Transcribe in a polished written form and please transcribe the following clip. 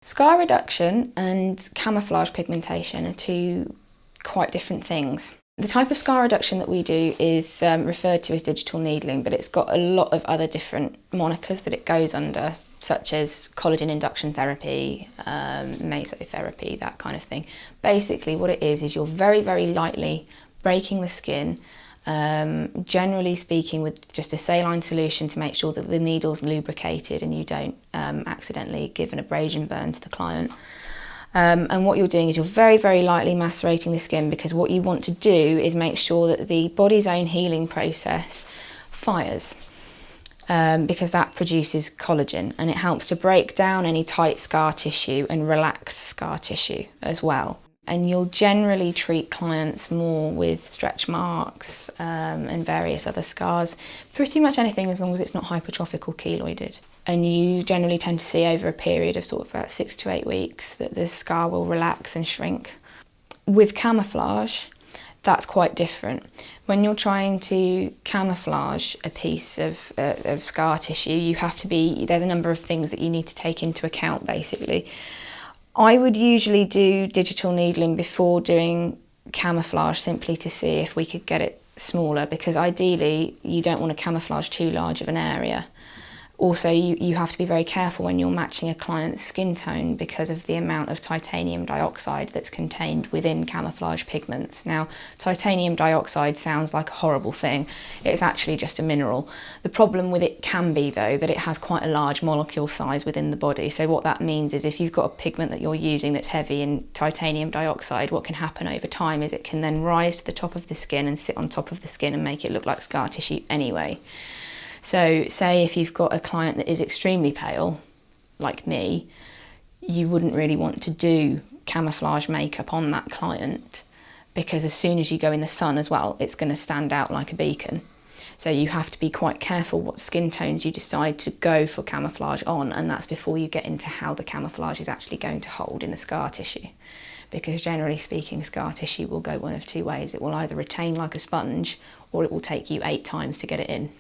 Scar reduction and camouflage pigmentation are two quite different things. The type of scar reduction that we do is referred to as digital needling, but it's got a lot of other different monikers that it goes under, such as collagen induction therapy, mesotherapy, that kind of thing. Basically what it is you're very, very lightly breaking the skin, generally speaking with just a saline solution to make sure that the needle's lubricated and you don't accidentally give an abrasion burn to the client. And what you're doing is you're very, very lightly macerating the skin, because what you want to do is make sure that the body's own healing process fires, because that produces collagen and it helps to break down any tight scar tissue and relax scar tissue as well. And you'll generally treat clients more with stretch marks and various other scars, pretty much anything as long as it's not hypertrophic or keloided. And you generally tend to see over a period of sort of about 6 to 8 weeks that the scar will relax and shrink. With camouflage, that's quite different. When you're trying to camouflage a piece of scar tissue, there's a number of things that you need to take into account basically. I would usually do digital needling before doing camouflage, simply to see if we could get it smaller, because ideally you don't want to camouflage too large of an area. Also, you have to be very careful when you're matching a client's skin tone because of the amount of titanium dioxide that's contained within camouflage pigments. Now, titanium dioxide sounds like a horrible thing. It's actually just a mineral. The problem with it can be, though, that it has quite a large molecule size within the body. So what that means is if you've got a pigment that you're using that's heavy in titanium dioxide, what can happen over time is it can then rise to the top of the skin and sit on top of the skin and make it look like scar tissue anyway. So say if you've got a client that is extremely pale, like me, you wouldn't really want to do camouflage makeup on that client, because as soon as you go in the sun as well, it's going to stand out like a beacon. So you have to be quite careful what skin tones you decide to go for camouflage on, and that's before you get into how the camouflage is actually going to hold in the scar tissue. Because generally speaking, scar tissue will go one of two ways. It will either retain like a sponge, or it will take you 8 times to get it in.